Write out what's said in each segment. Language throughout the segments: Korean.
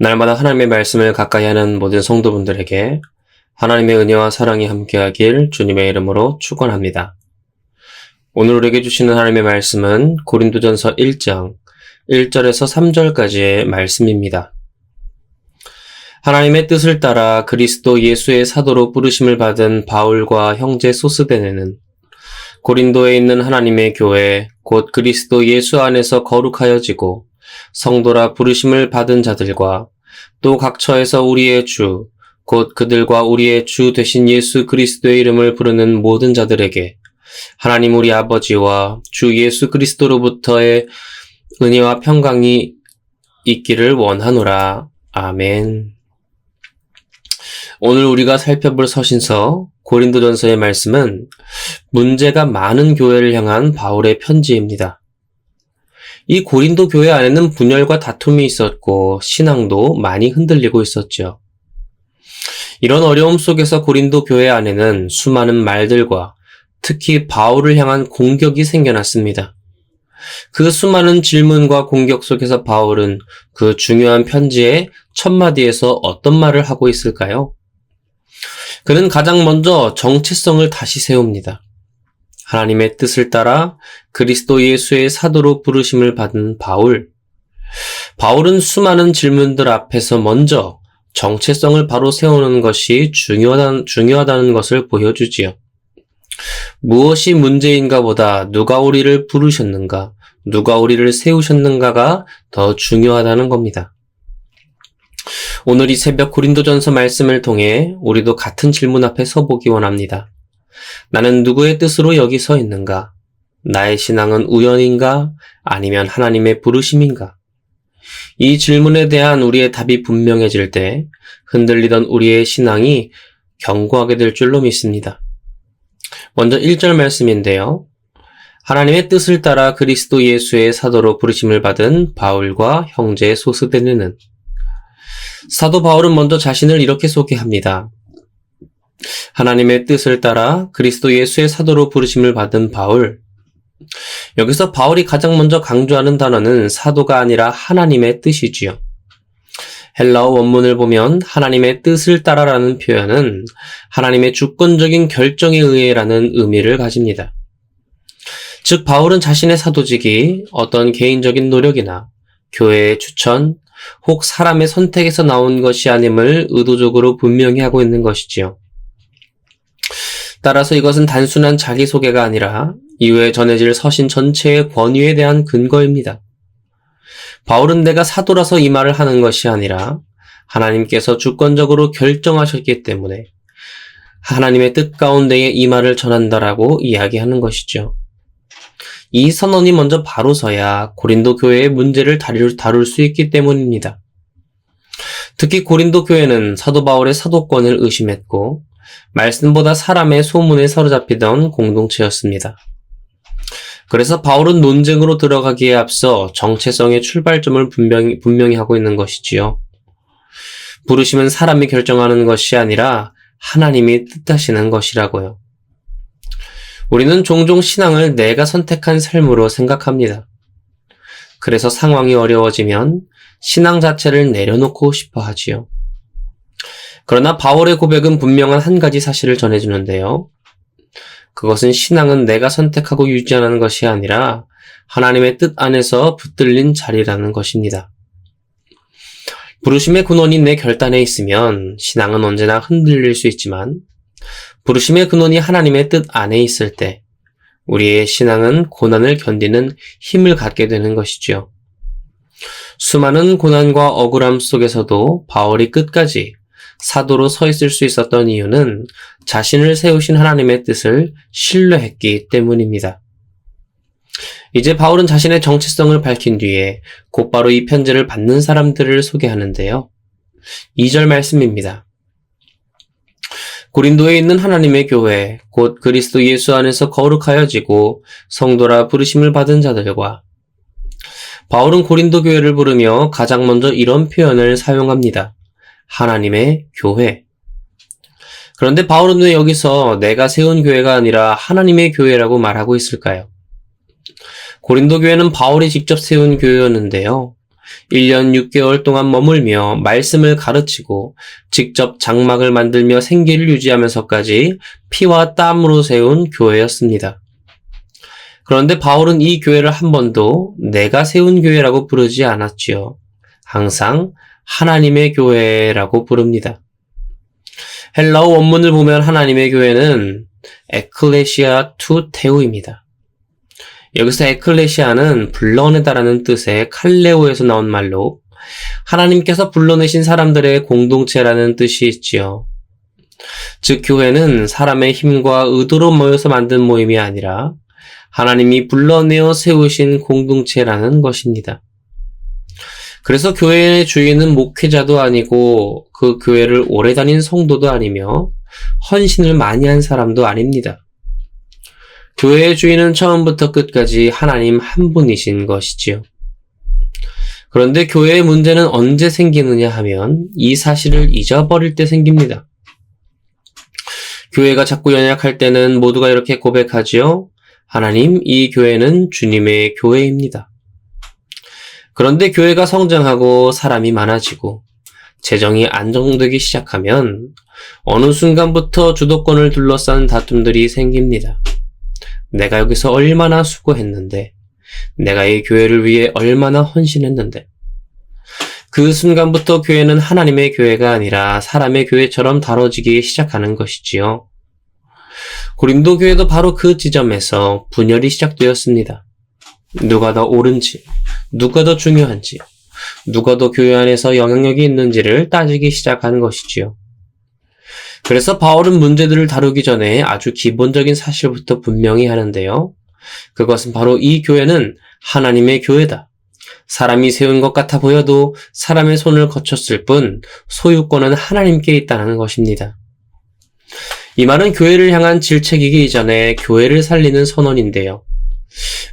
날마다 하나님의 말씀을 가까이 하는 모든 성도분들에게 하나님의 은혜와 사랑이 함께하길 주님의 이름으로 축원합니다. 오늘 우리에게 주시는 하나님의 말씀은 고린도전서 1장 1절에서 3절까지의 말씀입니다. 하나님의 뜻을 따라 그리스도 예수의 사도로 부르심을 받은 바울과 형제 소스데네는 고린도에 있는 하나님의 교회 곧 그리스도 예수 안에서 거룩하여지고 성도라 부르심을 받은 자들과 또 각처에서 우리의 주, 곧 그들과 우리의 주 되신 예수 그리스도의 이름을 부르는 모든 자들에게 하나님 우리 아버지와 주 예수 그리스도로부터의 은혜와 평강이 있기를 원하노라. 아멘. 오늘 우리가 살펴볼 서신서 고린도전서의 말씀은 문제가 많은 교회를 향한 바울의 편지입니다. 이 고린도 교회 안에는 분열과 다툼이 있었고 신앙도 많이 흔들리고 있었죠. 이런 어려움 속에서 고린도 교회 안에는 수많은 말들과 특히 바울을 향한 공격이 생겨났습니다. 그 수많은 질문과 공격 속에서 바울은 그 중요한 편지의 첫 마디에서 어떤 말을 하고 있을까요? 그는 가장 먼저 정체성을 다시 세웁니다. 하나님의 뜻을 따라 그리스도 예수의 사도로 부르심을 받은 바울. 바울은 수많은 질문들 앞에서 먼저 정체성을 바로 세우는 것이 중요하다는 것을 보여주지요. 무엇이 문제인가 보다 누가 우리를 부르셨는가, 누가 우리를 세우셨는가가 더 중요하다는 겁니다. 오늘 이 새벽 고린도전서 말씀을 통해 우리도 같은 질문 앞에 서보기 원합니다. 나는 누구의 뜻으로 여기 서 있는가? 나의 신앙은 우연인가? 아니면 하나님의 부르심인가? 이 질문에 대한 우리의 답이 분명해질 때 흔들리던 우리의 신앙이 견고하게 될 줄로 믿습니다. 먼저 1절 말씀인데요. 하나님의 뜻을 따라 그리스도 예수의 사도로 부르심을 받은 바울과 형제 소스데네는 사도 바울은 먼저 자신을 이렇게 소개합니다. 하나님의 뜻을 따라 그리스도 예수의 사도로 부르심을 받은 바울. 여기서 바울이 가장 먼저 강조하는 단어는 사도가 아니라 하나님의 뜻이지요. 헬라어 원문을 보면 하나님의 뜻을 따라라는 표현은 하나님의 주권적인 결정에 의해라는 의미를 가집니다. 즉 바울은 자신의 사도직이 어떤 개인적인 노력이나 교회의 추천, 혹 사람의 선택에서 나온 것이 아님을 의도적으로 분명히 하고 있는 것이지요. 따라서 이것은 단순한 자기소개가 아니라 이후에 전해질 서신 전체의 권위에 대한 근거입니다. 바울은 내가 사도라서 이 말을 하는 것이 아니라 하나님께서 주권적으로 결정하셨기 때문에 하나님의 뜻 가운데에 이 말을 전한다라고 이야기하는 것이죠. 이 선언이 먼저 바로 서야 고린도 교회의 문제를 다룰 수 있기 때문입니다. 특히 고린도 교회는 사도 바울의 사도권을 의심했고 말씀보다 사람의 소문에 사로잡히던 공동체였습니다. 그래서 바울은 논쟁으로 들어가기에 앞서 정체성의 출발점을 분명히 하고 있는 것이지요. 부르심은 사람이 결정하는 것이 아니라 하나님이 뜻하시는 것이라고요. 우리는 종종 신앙을 내가 선택한 삶으로 생각합니다. 그래서 상황이 어려워지면 신앙 자체를 내려놓고 싶어 하지요. 그러나 바울의 고백은 분명한 한 가지 사실을 전해주는데요. 그것은 신앙은 내가 선택하고 유지하는 것이 아니라 하나님의 뜻 안에서 붙들린 자리라는 것입니다. 부르심의 근원이 내 결단에 있으면 신앙은 언제나 흔들릴 수 있지만 부르심의 근원이 하나님의 뜻 안에 있을 때 우리의 신앙은 고난을 견디는 힘을 갖게 되는 것이죠. 수많은 고난과 억울함 속에서도 바울이 끝까지 사도로 서 있을 수 있었던 이유는 자신을 세우신 하나님의 뜻을 신뢰했기 때문입니다. 이제 바울은 자신의 정체성을 밝힌 뒤에 곧바로 이 편지를 받는 사람들을 소개하는데요. 2절 말씀입니다. 고린도에 있는 하나님의 교회, 곧 그리스도 예수 안에서 거룩하여지고 성도라 부르심을 받은 자들과 바울은 고린도 교회를 부르며 가장 먼저 이런 표현을 사용합니다. 하나님의 교회. 그런데 바울은 왜 여기서 내가 세운 교회가 아니라 하나님의 교회라고 말하고 있을까요? 고린도 교회는 바울이 직접 세운 교회였는데요. 1년 6개월 동안 머물며 말씀을 가르치고 직접 장막을 만들며 생계를 유지하면서까지 피와 땀으로 세운 교회였습니다. 그런데 바울은 이 교회를 한 번도 내가 세운 교회라고 부르지 않았지요. 항상 하나님의 교회라고 부릅니다. 헬라어 원문을 보면 하나님의 교회는 에클레시아 투 테우입니다. 여기서 에클레시아는 불러내다라는 뜻의 칼레오에서 나온 말로 하나님께서 불러내신 사람들의 공동체라는 뜻이 있지요. 즉 교회는 사람의 힘과 의도로 모여서 만든 모임이 아니라 하나님이 불러내어 세우신 공동체라는 것입니다. 그래서 교회의 주인은 목회자도 아니고 그 교회를 오래 다닌 성도도 아니며 헌신을 많이 한 사람도 아닙니다. 교회의 주인은 처음부터 끝까지 하나님 한 분이신 것이지요. 그런데 교회의 문제는 언제 생기느냐 하면 이 사실을 잊어버릴 때 생깁니다. 교회가 자꾸 연약할 때는 모두가 이렇게 고백하지요. 하나님, 이 교회는 주님의 교회입니다. 그런데 교회가 성장하고 사람이 많아지고 재정이 안정되기 시작하면 어느 순간부터 주도권을 둘러싼 다툼들이 생깁니다. 내가 여기서 얼마나 수고했는데, 내가 이 교회를 위해 얼마나 헌신했는데. 그 순간부터 교회는 하나님의 교회가 아니라 사람의 교회처럼 다뤄지기 시작하는 것이지요. 고린도 교회도 바로 그 지점에서 분열이 시작되었습니다. 누가 더 옳은지, 누가 더 중요한지, 누가 더 교회 안에서 영향력이 있는지를 따지기 시작한 것이지요. 그래서 바울은 문제들을 다루기 전에 아주 기본적인 사실부터 분명히 하는데요. 그것은 바로 이 교회는 하나님의 교회다. 사람이 세운 것 같아 보여도 사람의 손을 거쳤을 뿐 소유권은 하나님께 있다는 것입니다. 이 말은 교회를 향한 질책이기 이전에 교회를 살리는 선언인데요.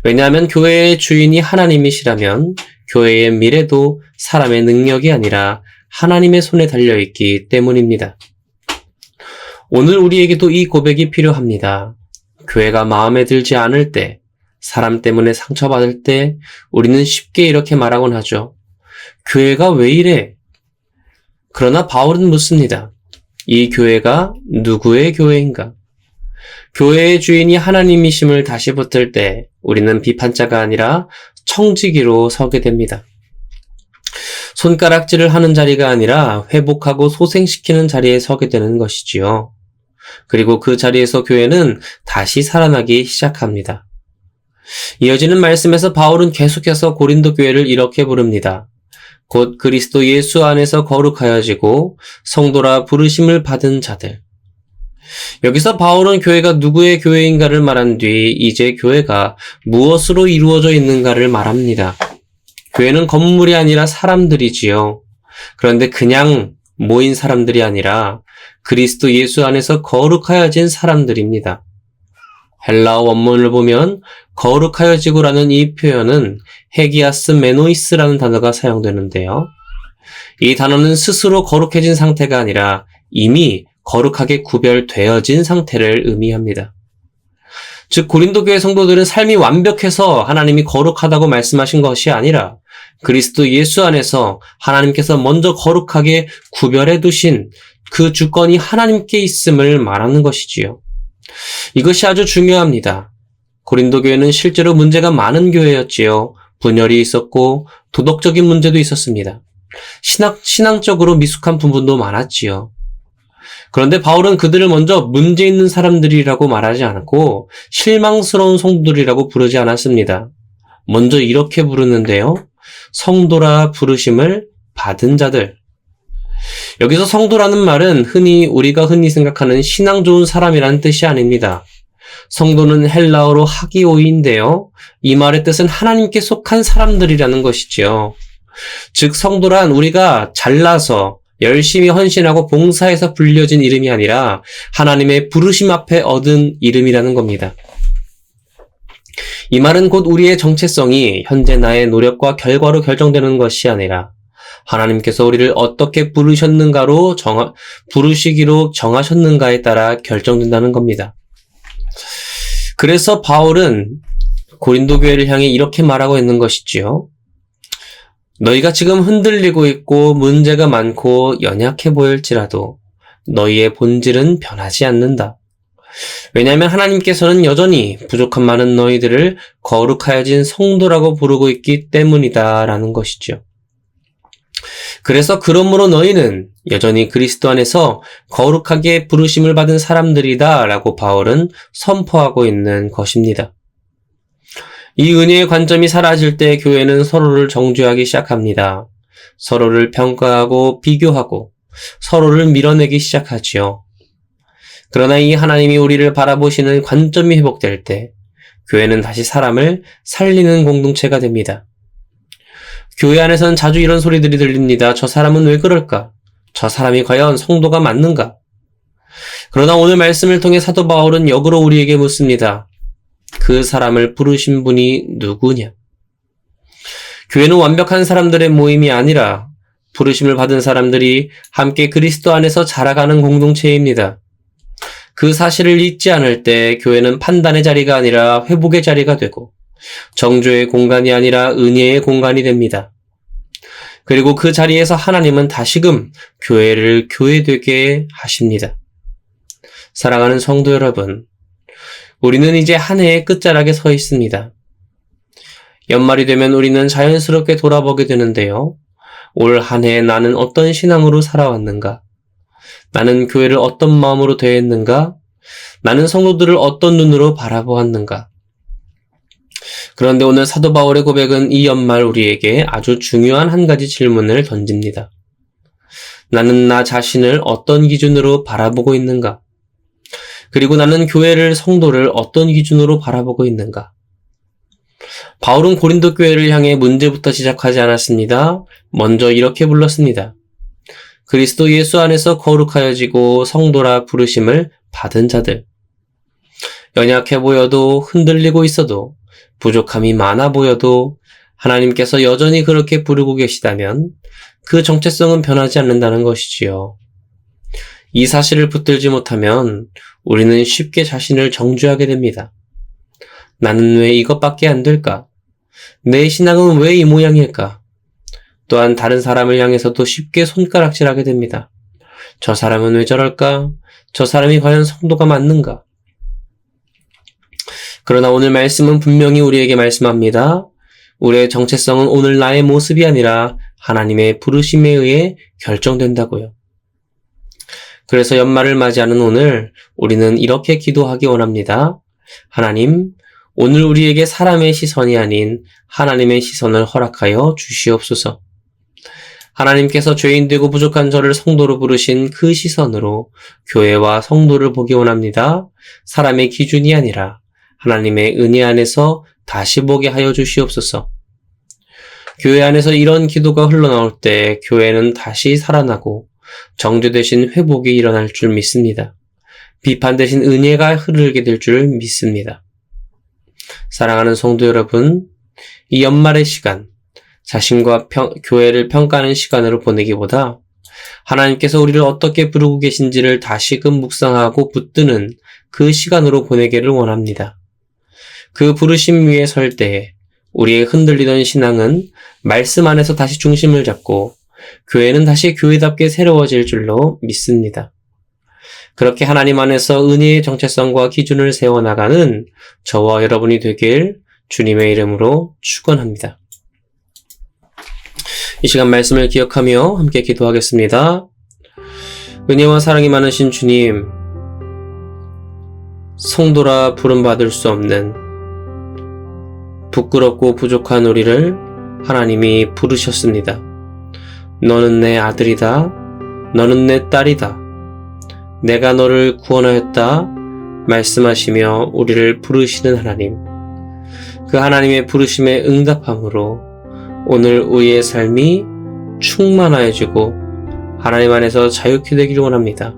왜냐하면 교회의 주인이 하나님이시라면 교회의 미래도 사람의 능력이 아니라 하나님의 손에 달려있기 때문입니다. 오늘 우리에게도 이 고백이 필요합니다. 교회가 마음에 들지 않을 때, 사람 때문에 상처받을 때 우리는 쉽게 이렇게 말하곤 하죠. 교회가 왜 이래? 그러나 바울은 묻습니다. 이 교회가 누구의 교회인가? 교회의 주인이 하나님이심을 다시 붙들 때 우리는 비판자가 아니라 청지기로 서게 됩니다. 손가락질을 하는 자리가 아니라 회복하고 소생시키는 자리에 서게 되는 것이지요. 그리고 그 자리에서 교회는 다시 살아나기 시작합니다. 이어지는 말씀에서 바울은 계속해서 고린도 교회를 이렇게 부릅니다. 곧 그리스도 예수 안에서 거룩하여지고 성도라 부르심을 받은 자들. 여기서 바울은 교회가 누구의 교회인가를 말한 뒤 이제 교회가 무엇으로 이루어져 있는가를 말합니다. 교회는 건물이 아니라 사람들이지요. 그런데 그냥 모인 사람들이 아니라 그리스도 예수 안에서 거룩하여진 사람들입니다. 헬라어 원문을 보면 거룩하여지고라는 이 표현은 헤기아스 메노이스라는 단어가 사용되는데요. 이 단어는 스스로 거룩해진 상태가 아니라 이미 거룩하게 구별되어진 상태를 의미합니다. 즉 고린도 교회 성도들은 삶이 완벽해서 하나님이 거룩하다고 말씀하신 것이 아니라 그리스도 예수 안에서 하나님께서 먼저 거룩하게 구별해 두신 그 주권이 하나님께 있음을 말하는 것이지요. 이것이 아주 중요합니다. 고린도 교회는 실제로 문제가 많은 교회였지요. 분열이 있었고 도덕적인 문제도 있었습니다. 신앙적으로 미숙한 부분도 많았지요. 그런데 바울은 그들을 먼저 문제 있는 사람들이라고 말하지 않고 실망스러운 성도들이라고 부르지 않았습니다. 먼저 이렇게 부르는데요. 성도라 부르심을 받은 자들. 여기서 성도라는 말은 우리가 흔히 생각하는 신앙 좋은 사람이라는 뜻이 아닙니다. 성도는 헬라어로 하기오이인데요. 이 말의 뜻은 하나님께 속한 사람들이라는 것이지요. 즉 성도란 우리가 잘나서 열심히 헌신하고 봉사해서 불려진 이름이 아니라 하나님의 부르심 앞에 얻은 이름이라는 겁니다. 이 말은 곧 우리의 정체성이 현재 나의 노력과 결과로 결정되는 것이 아니라 하나님께서 우리를 어떻게 부르시기로 정하셨는가에 따라 결정된다는 겁니다. 그래서 바울은 고린도 교회를 향해 이렇게 말하고 있는 것이지요. 너희가 지금 흔들리고 있고 문제가 많고 연약해 보일지라도 너희의 본질은 변하지 않는다. 왜냐하면 하나님께서는 여전히 부족한 많은 너희들을 거룩하여진 성도라고 부르고 있기 때문이다 라는 것이죠. 그래서 그러므로 너희는 여전히 그리스도 안에서 거룩하게 부르심을 받은 사람들이다 라고 바울은 선포하고 있는 것입니다. 이 은혜의 관점이 사라질 때 교회는 서로를 정죄하기 시작합니다. 서로를 평가하고 비교하고 서로를 밀어내기 시작하지요. 그러나 이 하나님이 우리를 바라보시는 관점이 회복될 때 교회는 다시 사람을 살리는 공동체가 됩니다. 교회 안에서는 자주 이런 소리들이 들립니다. 저 사람은 왜 그럴까? 저 사람이 과연 성도가 맞는가? 그러나 오늘 말씀을 통해 사도 바울은 역으로 우리에게 묻습니다. 그 사람을 부르신 분이 누구냐? 교회는 완벽한 사람들의 모임이 아니라 부르심을 받은 사람들이 함께 그리스도 안에서 자라가는 공동체입니다. 그 사실을 잊지 않을 때 교회는 판단의 자리가 아니라 회복의 자리가 되고 정죄의 공간이 아니라 은혜의 공간이 됩니다. 그리고 그 자리에서 하나님은 다시금 교회를 교회되게 하십니다. 사랑하는 성도 여러분, 우리는 이제 한 해의 끝자락에 서 있습니다. 연말이 되면 우리는 자연스럽게 돌아보게 되는데요. 올 한 해 나는 어떤 신앙으로 살아왔는가? 나는 교회를 어떤 마음으로 대했는가? 나는 성도들을 어떤 눈으로 바라보았는가? 그런데 오늘 사도 바울의 고백은 이 연말 우리에게 아주 중요한 한 가지 질문을 던집니다. 나는 나 자신을 어떤 기준으로 바라보고 있는가? 그리고 나는 교회를, 성도를 어떤 기준으로 바라보고 있는가? 바울은 고린도 교회를 향해 문제부터 시작하지 않았습니다. 먼저 이렇게 불렀습니다. 그리스도 예수 안에서 거룩하여지고 성도라 부르심을 받은 자들. 연약해 보여도 흔들리고 있어도 부족함이 많아 보여도 하나님께서 여전히 그렇게 부르고 계시다면 그 정체성은 변하지 않는다는 것이지요. 이 사실을 붙들지 못하면 우리는 쉽게 자신을 정죄하게 됩니다. 나는 왜 이것밖에 안 될까? 내 신앙은 왜 이 모양일까? 또한 다른 사람을 향해서도 쉽게 손가락질하게 됩니다. 저 사람은 왜 저럴까? 저 사람이 과연 성도가 맞는가? 그러나 오늘 말씀은 분명히 우리에게 말씀합니다. 우리의 정체성은 오늘 나의 모습이 아니라 하나님의 부르심에 의해 결정된다고요. 그래서 연말을 맞이하는 오늘 우리는 이렇게 기도하기 원합니다. 하나님, 오늘 우리에게 사람의 시선이 아닌 하나님의 시선을 허락하여 주시옵소서. 하나님께서 죄인되고 부족한 저를 성도로 부르신 그 시선으로 교회와 성도를 보기 원합니다. 사람의 기준이 아니라 하나님의 은혜 안에서 다시 보게 하여 주시옵소서. 교회 안에서 이런 기도가 흘러나올 때 교회는 다시 살아나고 정죄 대신 회복이 일어날 줄 믿습니다. 비판 대신 은혜가 흐르게 될 줄 믿습니다. 사랑하는 성도 여러분, 이 연말의 시간, 자신과 교회를 평가하는 시간으로 보내기보다 하나님께서 우리를 어떻게 부르고 계신지를 다시금 묵상하고 붙드는 그 시간으로 보내기를 원합니다. 그 부르심 위에 설 때에 우리의 흔들리던 신앙은 말씀 안에서 다시 중심을 잡고 교회는 다시 교회답게 새로워질 줄로 믿습니다. 그렇게 하나님 안에서 은혜의 정체성과 기준을 세워나가는 저와 여러분이 되길 주님의 이름으로 축원합니다. 이 시간 말씀을 기억하며 함께 기도하겠습니다. 은혜와 사랑이 많으신 주님, 성도라 부름받을 수 없는 부끄럽고 부족한 우리를 하나님이 부르셨습니다. 너는 내 아들이다. 너는 내 딸이다. 내가 너를 구원하였다. 말씀하시며 우리를 부르시는 하나님. 그 하나님의 부르심에 응답함으로 오늘 우리의 삶이 충만하여지고 하나님 안에서 자유케 되기를 원합니다.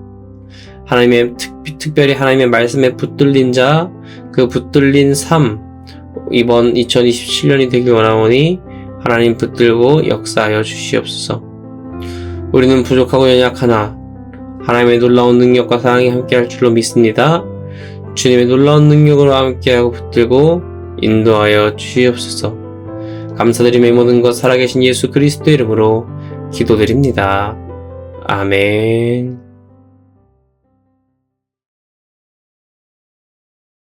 하나님의 특별히 하나님의 말씀에 붙들린 자, 그 붙들린 삶, 이번 2027년이 되길 원하오니 하나님 붙들고 역사하여 주시옵소서. 우리는 부족하고 연약하나 하나님의 놀라운 능력과 사랑이 함께할 줄로 믿습니다. 주님의 놀라운 능력으로 함께하고 붙들고 인도하여 주시옵소서. 감사드리며 이 모든 것 살아계신 예수 그리스도 이름으로 기도드립니다. 아멘.